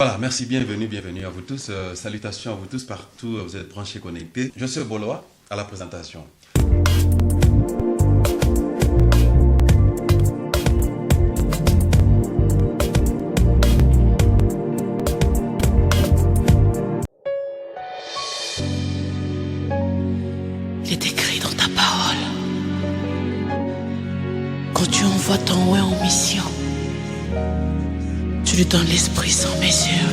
Voilà, merci, bienvenue à vous tous. Salutations à vous tous partout, vous êtes branchés, connectés. Je suis Boloa à la présentation. Il est écrit dans ta parole. Quand tu envoies ton ouais en mission, tu lui donnes l'esprit sans mesure.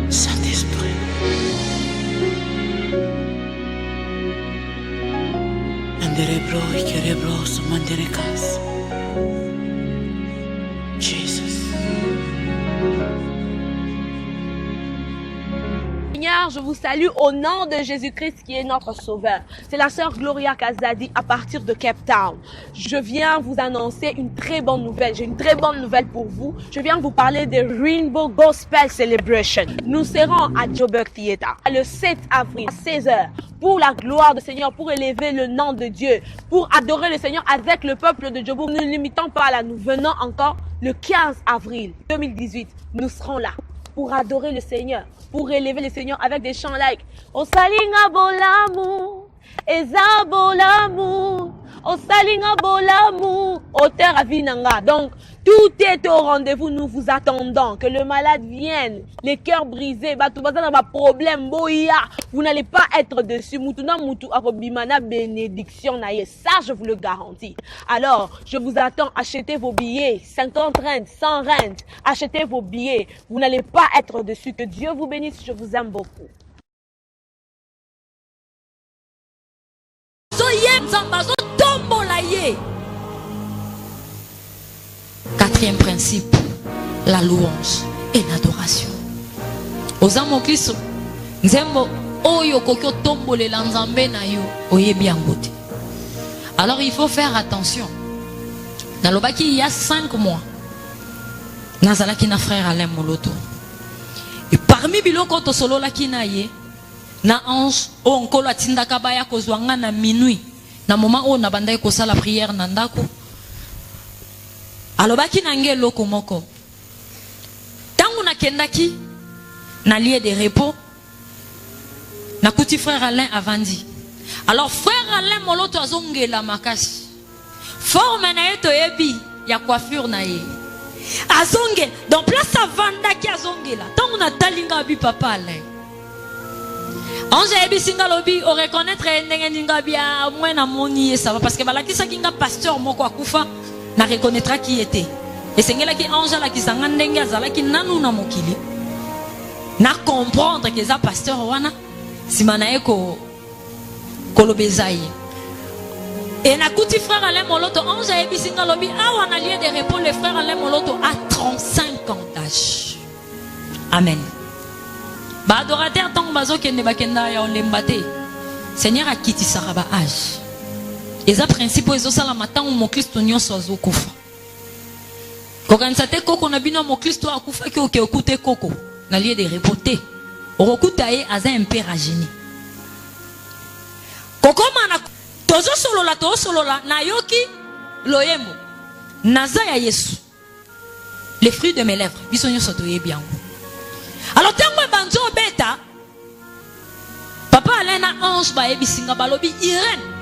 Saint-Esprit. Manderebro y querebro se manderecas. Jesus. Seigneur, je vous salue au nom de Jésus-Christ qui est notre sauveur. C'est la sœur Gloria Kazadi à partir de Cape Town. Je viens vous annoncer une très bonne nouvelle. J'ai une très bonne nouvelle pour vous. Je viens vous parler de Rainbow Gospel Celebration. Nous serons à Joburg Theater le 7 avril à 16h pour la gloire du Seigneur, pour élever le nom de Dieu, pour adorer le Seigneur avec le peuple de Joburg. Ne nous limitons pas là. Nous venons encore le 15 avril 2018. Nous serons là pour adorer le Seigneur, pour élever le Seigneur avec des chants like Osalinga bolamu, Eza bolamu, Osalinga bolamu, Auteur avinanga. Donc, tout est au rendez-vous, nous vous attendons. Que le malade vienne, les cœurs brisés, problème, vous n'allez pas être dessus. Mutuna mutu akobimana bénédiction naye. Ça, je vous le garantis. Alors, je vous attends, achetez vos billets, 50 rentes, 100 rentes, achetez vos billets. Vous n'allez pas être dessus. Que Dieu vous bénisse, je vous aime beaucoup. Quatrième principe, la louange et l'adoration. Oza mon Christ, nzembo oyo kokyo tombole la nzambe na yo oyebi yango te. Alors il faut faire attention. Dans le baki il y a 5 mois, nazalaki na frère Alain Moloto. Et parmi biloko to solo la kinaye na ange o onkolo atindaka baya kozwanga na minuit na moment o na bandai ko sala prière na ndako. Alobaki nange loko moko. Tangu na kendaki na lieu de repos na kuti frère Alain avandi. Alors frère Alain Moloto azongela makasi. Forme na yeto yebi ya coiffure na ye. Azonge donc place avandaki azongela. Tangu na talinga bi papa Alain. Ange yebi singa lobi o reconnaître ndenge ninga bia moi na moni ça va parce que balakisa kinga pasteur moko akufa na reconnaîtra qui était. Et c'est là qui ange la qui s'engage azala qui nanu na mokili. Na comprendre que ça pasteur wana simana eko kolobezai. Et na kuti frère Alain Moloto ange a ebisinga lobi awa na lieu de repos le frère Alain Moloto a 35 ans d'âge. Amen. Ba adorateur tong bazo kende bakenda ya olembate. Seigneur a kiti saraba âge. Et ça principe ezo sala matango mo Kristo nyonso azokufa. Kokanisa te koko na bino mo Kristo akufa ki oke okute koko na lieu de repoter. Orokuta ye aza impera génie. Koko mana tozo solola na yoki loyembo. Naza ya Yesu. Les fruits de mes lèvres biso nyonso toyebi yango. Alors tango banzo beta papa Alain ange ba ebisinga balobi Irène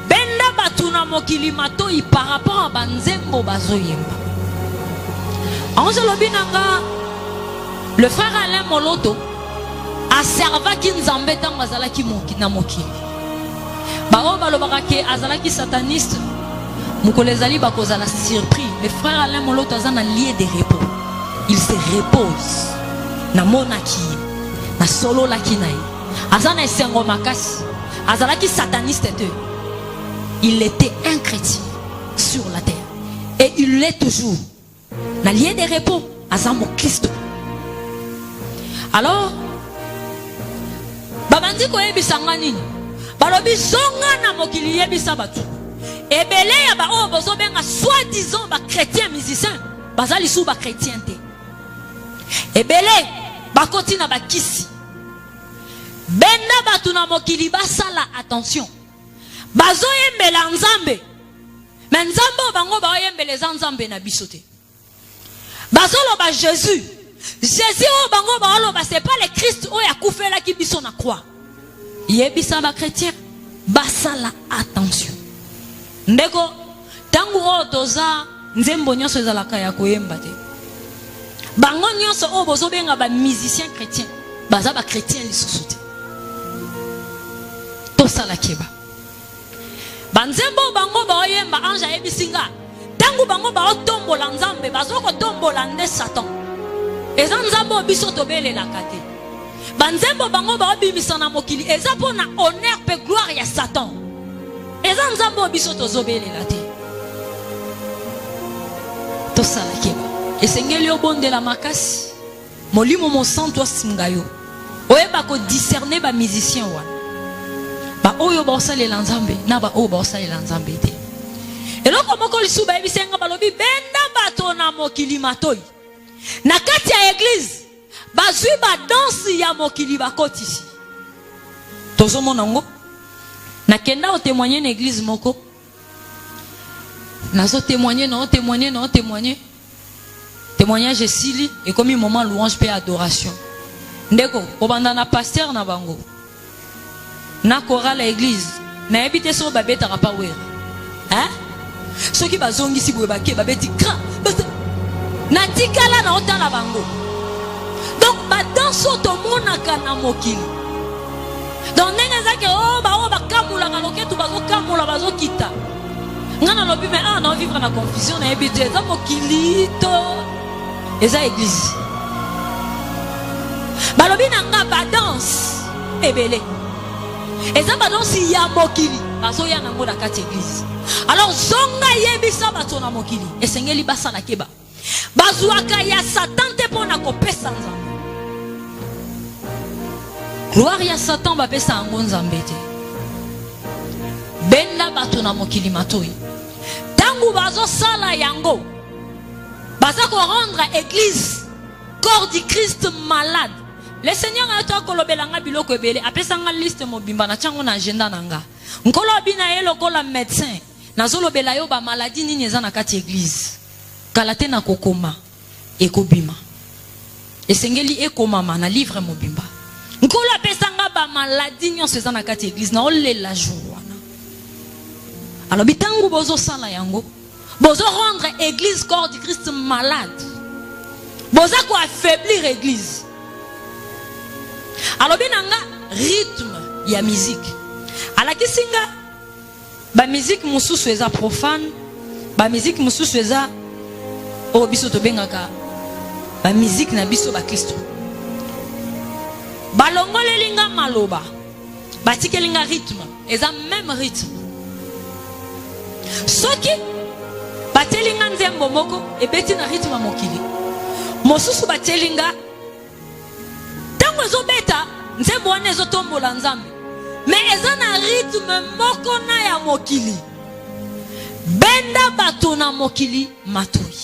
benda batuna mokili matoi par rapport à banzembo bazoyemba. Ange lobinanga le frère Alain Moloto a servaki nzambe tango azalaki na mokili. Bao balobaka ke azalaki sataniste mukolezali bakozala surpris. Le frère Alain Moloto azana lieu de repos. Il se repose na monaki na solo la kinaï. Azana esengo makasi. Azalaki sataniste te. Il était un chrétien sur la terre. Et il l'est toujours. Na lieu de repos, Azamo Christ. Alors, babandi ko ebisanga nini? Balobi zonga na mokili yebisa batu. Ebele ya ba o bozo benga soi-disant ba chrétien musicien, bazali sou ba chrétien te. Ebele ba koti na ba kisi. Benda batu na mokili basala attention. Bazo yembela nzambe. Mais nzambe bango ba yembele nzambe na bisote. Bazo lo ba Jésus. Jésus o bango baoloba c'est pas le Christ o ya kufela ki biso na croix. Yebisa ba chrétien basala attention. Ndeko tangu o toza nzembo nyonso ezalaka ya koyemba te. Bango nyonso o bozo benga ba musicien chrétien baza ba chrétien lisusu te. Tosala keba. Banzembo bango baoyemba anja yebisinga. Tangu bango baotombola nzambe bazoko tombola nde Satan. Eza nzambo biso tobelela kate. Banzembo bango baobimisa na mokili eza pona honneur pe gloire ya Satan. Eza nzambo biso tozobelela te. Tosala keba. Esengeli obondela makasi. Molimo mo santo asingayo. Oyeba ko discerner ba musicien wana. Ba oyo ba osalela nzambe na ba oyo ba osalela nzambe te. Eloko moko lisuba ebisenga balobi benda bato na mokili matoi. Na kati ya église bazui ba danse ya mokili bakotisi. Tozomona ngo na kenda o témoigner na église moko. Nazo témoigner na témoigner. Témoignage esili et comme un moment louange pe adoration. Ndeko obanda na pasteur na bango. Na chorale à église na ebite so babeta ka pa wera. Hein? Ceux qui bazongi si boye bake babeti kra. Na tikala na otala bango. Donc ba danso to monaka na mokili. Donc nenga zake ba kamula ka loketu bazo kamula bazo kita. Ngana lobi mais on vivre na confusion na ebite za mokili to eza église. Balobi nanga ba danse ebele. Eza ba danse ya mokili bazo ya nango na kati église. Alors zonga yebisa bato na mokili esengeli basala keba. Bazuaka ya Satan te pona kopesa nzambe. Gloire ya Satan ba pesa ngo nzambe te. Benda bato na mokili matoi. Tangu bazo sala yango. Baza ko rendre église corps du Christ malade. Le Seigneur a to kolobelanga biloko ebele apesa nga liste mobimba na chango na agenda nanga. Nkolo bina yelo kola médecin. Nazolo bela yo ba maladie nini eza na kati église. Kalate na kokoma ekobima. Esengeli ekomama na livre mobimba. Nkolo apesa nga ba maladie nyonso eza na kati église na olela jour. Alors bitangu bozo sala yango. Bozo rendre église corps du Christ malade. Bozo ko affaiblir église. Alors binanga rythme ya musique. Ala kisinga ba musique mususu eza profane, ba musique mususu eza o biso to bengaka ba musique na biso ba Kristo. Balongolelinga maloba. Batikelinga rythme, eza même rythme. Soki batelinga nzembo moko ebeti na rythme mokili. Mosusu batelinga tango ezobeta nzembo wana ezotombola nzambe. Mais eza na rythme moko na ya mokili. Benda bato na mokili matoi.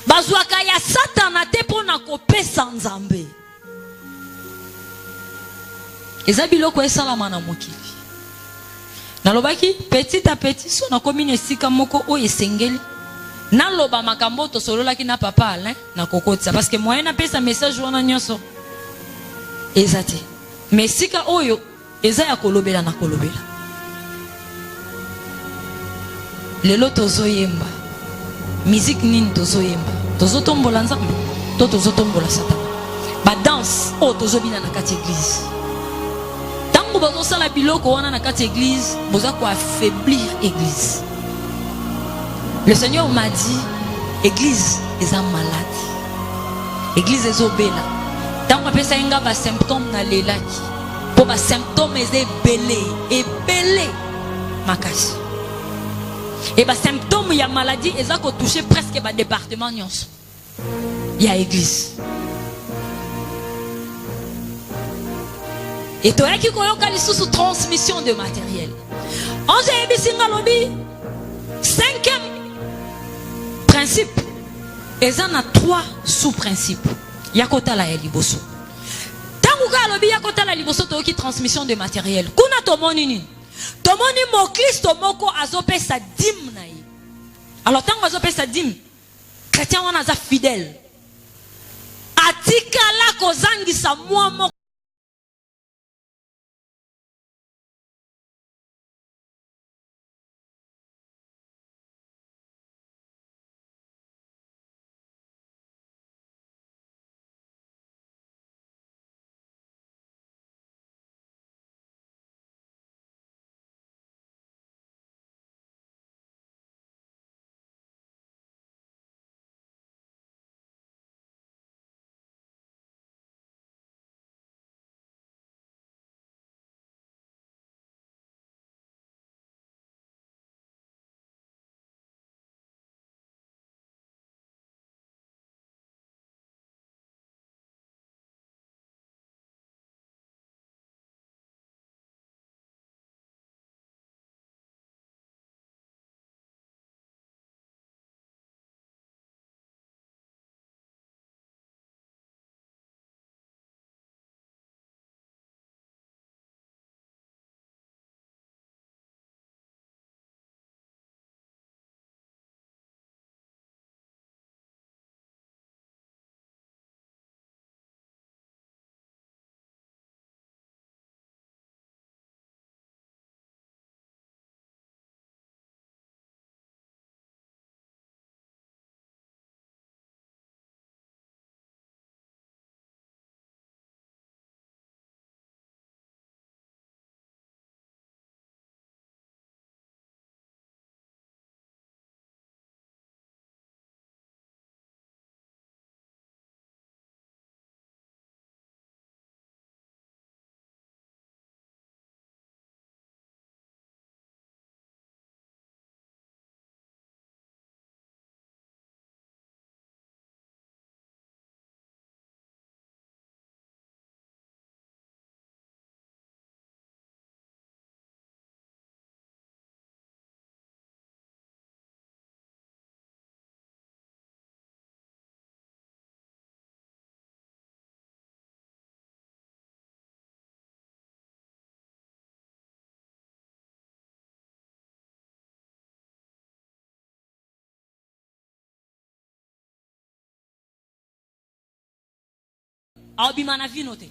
Bazwaka ya Satana te pona kopesa nzambe. Eza biloko esalama na mokili. Nalobaki petit à petit so na komine sika moko o esengeli. Naloba makambo to sololaki na papa Alain na kokotisa parce que moyen na pesa message wana nyonso. Ezate. Mais sika oyo eza ya kolobela na kolobela. Lelo tozoyemba. Musique nini tozoyemba. Tozotombola nzambe. To tozotombola Satan. Ba danse o tozobina na kati église. Tango bozo sala biloko wana na kati église, boza ko affaiblir église. Le Seigneur m'a dit église est en malade. Église est obéla. Tango apesa inga ba symptôme na lelaki. Pour ba symptôme est belé makasi. Et ba symptôme ya maladie eza ko toucher presque ba département nyonso. Ya église. Et toi qui koyoka lisusu transmission de matériel. Anje ebisinga lobi 5e principe. Eza na 3 sous-principes. Yakota la liboso. Tanguka lobi yakota la liboso to ki transmission de matériel. Kuna tomoni nini? Tomoni mo Kristo moko azopesa dîme na ye. Alors tango azopesa dîme, chrétien wana za fidèle. atikala kozangisa mwa moko aobima na vino te.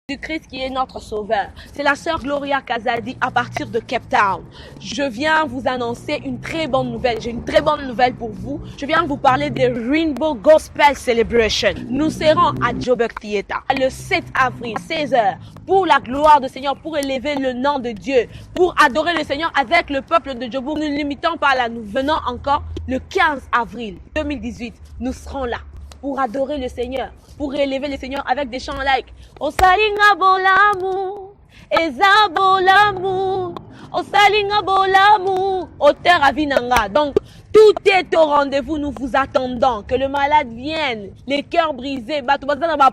Du Christ qui est notre sauveur. C'est la sœur Gloria Kazadi à partir de Cape Town. Je viens vous annoncer une très bonne nouvelle. J'ai une très bonne nouvelle pour vous. Je viens vous parler des Rainbow Gospel Celebration. Nous serons à Joburg Theater le 7 avril à 16h pour la gloire du Seigneur, pour élever le nom de Dieu, pour adorer le Seigneur avec le peuple de Joburg. Nous ne limitons pas là. Nous venons encore le 15 avril 2018. Nous serons là pour adorer le Seigneur, pour élever le Seigneur avec des chants like Osalinga bolamu, Eza bolamu, Osalinga bolamu, Oter avinanga. Donc, tout est au rendez-vous, nous vous attendons. Que le malade vienne, les cœurs brisés,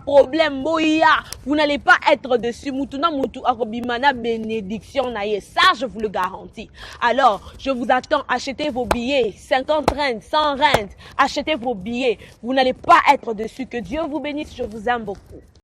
problème, vous n'allez pas être dessus. Mutuna mutu akobimana bénédiction naye. Ça, je vous le garantis. Alors, je vous attends, achetez vos billets, 50 rentes, 100 rentes, achetez vos billets. Vous n'allez pas être dessus. Que Dieu vous bénisse, je vous aime beaucoup.